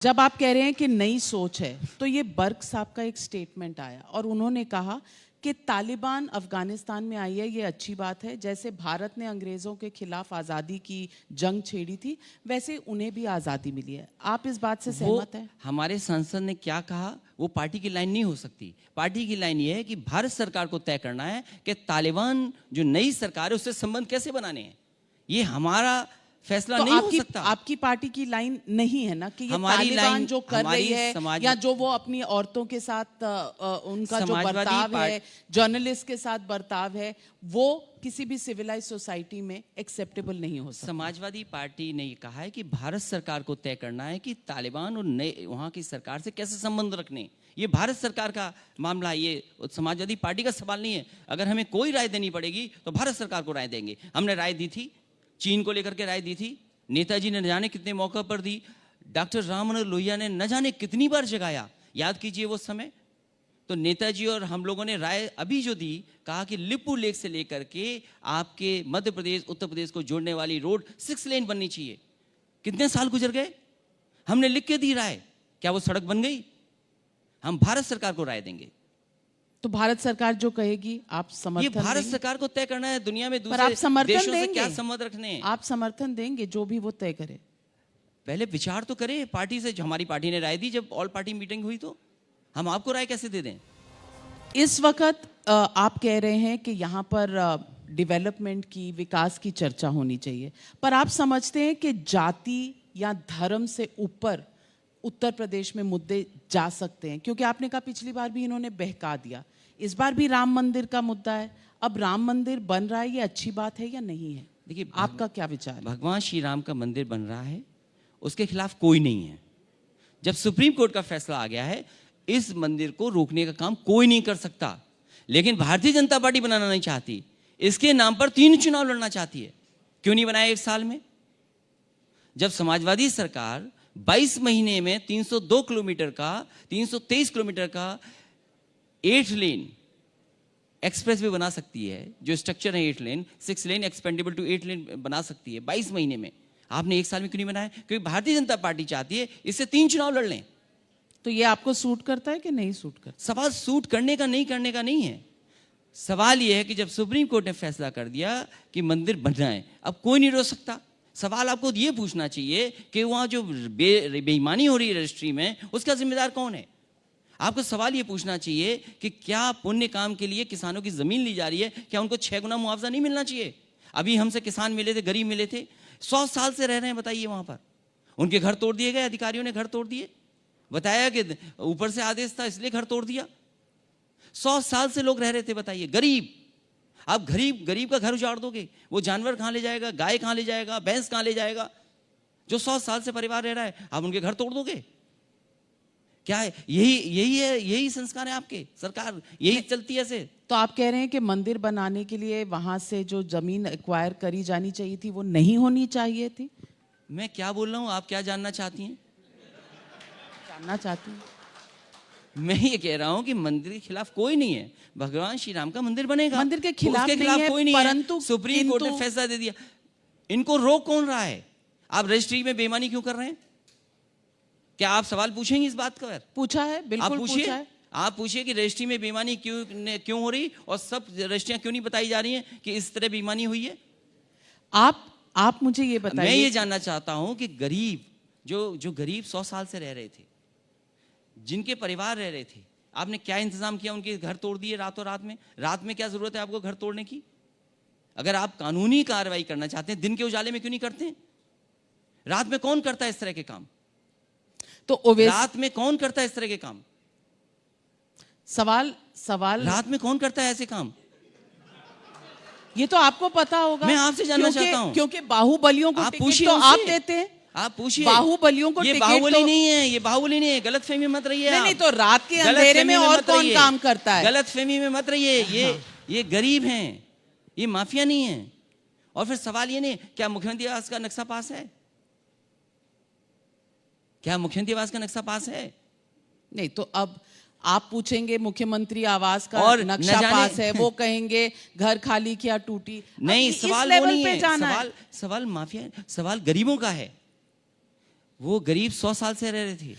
जब आप कह रहे हैं कि नई सोच है, तो ये बर्क साहब का एक स्टेटमेंट आया और उन्होंने कहा कि तालिबान अफगानिस्तान में आई है, ये अच्छी बात है। जैसे भारत ने अंग्रेज़ों के खिलाफ आज़ादी की जंग छेड़ी थी, वैसे उन्हें भी आज़ादी मिली है। आप इस बात से सहमत हैं? हमारे सांसद ने क्या कहा वो पार्टी की लाइन नहीं हो सकती। पार्टी की लाइन ये है कि भारत सरकार को तय करना है कि तालिबान जो नई सरकार है उससे संबंध कैसे बनाने हैं। ये हमारा फैसला तो नहीं हो सकता। आपकी पार्टी की लाइन नहीं है ना कि ये हमारी तालिबान लाइन जो कर रही है या जो वो अपनी औरतों के साथ उनका जो बर्ताव है, जर्नलिस्ट के साथ बर्ताव है, वो किसी भी सिविलाइज सोसाइटी में एक्सेप्टेबल नहीं हो सकता। समाजवादी पार्टी ने ये कहा है कि भारत सरकार को तय करना है कि तालिबान और नए वहाँ की सरकार से कैसे संबंध रखने। ये भारत सरकार का मामला है, ये समाजवादी पार्टी का सवाल नहीं है। अगर हमें कोई राय देनी पड़ेगी तो भारत सरकार को राय देंगे। हमने राय दी थी, चीन को लेकर के राय दी थी, नेताजी ने न जाने कितने मौके पर दी, डॉक्टर राम मनोहर लोहिया ने न जाने कितनी बार जगाया। याद कीजिए वो समय। तो नेताजी और हम लोगों ने राय अभी जो दी, कहा कि लिपू लेक से लेकर के आपके मध्य प्रदेश उत्तर प्रदेश को जोड़ने वाली रोड 6 लेन बननी चाहिए। कितने साल गुजर गए, हमने लिख के दी राय, क्या वो सड़क बन गई? हम भारत सरकार को राय देंगे। तो भारत सरकार जो कहेगी आप समर्थन ये भारत देंगे? सरकार को तय करना है। दुनिया में पर आप दूसरे समर्थन देशों से देंगे? क्या संबंध रखने हैं? आप समर्थन देंगे जो भी वो तय करे? पहले विचार तो करे पार्टी से। जो हमारी पार्टी ने राय दी, जब ऑल पार्टी मीटिंग हुई, तो हम आपको राय कैसे दे दें? इस वक्त आप कह रहे हैं कि यहाँ पर डेवलपमेंट की, विकास की चर्चा होनी चाहिए, पर आप समझते हैं कि जाति या धर्म से ऊपर उत्तर प्रदेश में मुद्दे जा सकते हैं? क्योंकि आपने कहा पिछली बार भी इन्होंने बहका दिया, इस बार भी राम मंदिर का मुद्दा है। अब राम मंदिर बन रहा है, ये अच्छी बात है या नहीं है? देखिए, आपका क्या विचार है? भगवान श्री राम का मंदिर बन रहा है, उसके खिलाफ कोई नहीं है। जब सुप्रीम कोर्ट का फैसला आ गया है, इस मंदिर को रोकने का काम कोई नहीं कर सकता। लेकिन भारतीय जनता पार्टी बनाना नहीं चाहती, इसके नाम पर 3 चुनाव लड़ना चाहती है। क्यों नहीं बनाया 1 साल में? जब समाजवादी सरकार 22 महीने में 302 किलोमीटर का, 323 किलोमीटर का 8 लेन एक्सप्रेस भी बना सकती है, जो स्ट्रक्चर है 8 लेन, 6 लेन एक्सपेंडेबल टू 8 लेन बना सकती है 22 महीने में, आपने 1 साल में क्यों नहीं बनाया? क्योंकि भारतीय जनता पार्टी चाहती है इससे 3 चुनाव लड़ लें। तो ये आपको सूट करता है कि नहीं सूट करता? सवाल सूट करने का नहीं करने का नहीं है। सवाल यह है कि जब सुप्रीम कोर्ट ने फैसला कर दिया कि मंदिर बनना है, अब कोई नहीं रोक सकता। सवाल आपको ये पूछना चाहिए कि वहां जो बेईमानी हो रही है रजिस्ट्री में, उसका जिम्मेदार कौन है? आपको सवाल ये पूछना चाहिए कि क्या पुण्य काम के लिए किसानों की जमीन ली जा रही है, क्या उनको 6 गुना मुआवजा नहीं मिलना चाहिए? अभी हमसे किसान मिले थे, गरीब मिले थे, 100 साल से रह रहे हैं, बताइए वहां पर उनके घर तोड़ दिए गए, अधिकारियों ने घर तोड़ दिए, बताया कि ऊपर से आदेश था इसलिए घर तोड़ दिया। 100 साल से लोग रह रहे थे, बताइए, गरीब। आप गरीब का घर उजाड़ दोगे, वो जानवर कहां ले जाएगा? गाय कहां ले जाएगा? भैंस कहां ले जाएगा? जो 100 साल से परिवार रह रहा है, आप उनके घर तोड़ दोगे? क्या है? यही संस्कार है आपके? सरकार यही चलती है ऐसे? तो आप कह रहे हैं कि मंदिर बनाने के लिए वहां से जो जमीन एक्वायर करी जानी चाहिए थी, वो नहीं होनी चाहिए थी? मैं क्या बोल रहा हूं, आप क्या जानना चाहती हैं? जानना चाहती हूँ। मैं ये कह रहा हूं कि मंदिर के खिलाफ कोई नहीं है। भगवान श्री राम का मंदिर बनेगा, मंदिर के खिलाफ उसके खिलाफ कोई नहीं परंतु है। सुप्रीम कोर्ट ने फैसला दे दिया। इनको रोक कौन रहा है? आप रजिस्ट्री में बेईमानी क्यों कर रहे हैं? क्या आप सवाल पूछेंगे इस बात का? पूछा है, बिल्कुल पूछा है। आप पूछिए कि रजिस्ट्री में बेईमानी क्यों हो रही, और सब रजिस्ट्रियां क्यों नहीं बताई जा रही हैं कि इस तरह बेईमानी हुई है? आप मुझे ये बताइए। मैं ये जानना चाहता हूं कि गरीब, जो गरीब 100 साल से रह रहे थे, जिनके परिवार रह रहे थे, आपने क्या इंतजाम किया? उनके घर तोड़ दिए रातों रात में। रात में क्या जरूरत है आपको घर तोड़ने की? अगर आप कानूनी कार्रवाई करना चाहते हैं, दिन के उजाले में क्यों नहीं करते? रात में कौन करता है इस तरह के काम? तो रात में कौन करता है इस तरह के काम? सवाल रात में कौन करता है ऐसे काम? ये तो आपको पता होगा। मैं आपसे जानना चाहता हूं, क्योंकि बाहुबलियों को टिकट तो आप देते हैं। आप पूछिए, बाहुबलियों को ये टिकट बाहुबली नहीं है, ये बाहुबली नहीं है, गलतफहमी मत रहिए। नहीं, तो रात के अंधेरे में और कौन काम करता है? गलतफहमी में मत रहिए। ये गरीब हैं, ये माफिया नहीं है। और फिर सवाल ये नहीं, क्या मुख्यमंत्री आवास का नक्शा पास है? क्या मुख्यमंत्री आवास का नक्शा पास है? नहीं, तो अब आप पूछेंगे मुख्यमंत्री आवास का और नक्शा पास है, वो कहेंगे घर खाली किया टूटी। नहीं, सवाल वो नहीं है। सवाल माफिया, सवाल गरीबों का है। वो गरीब 100 साल से रह रहे थे।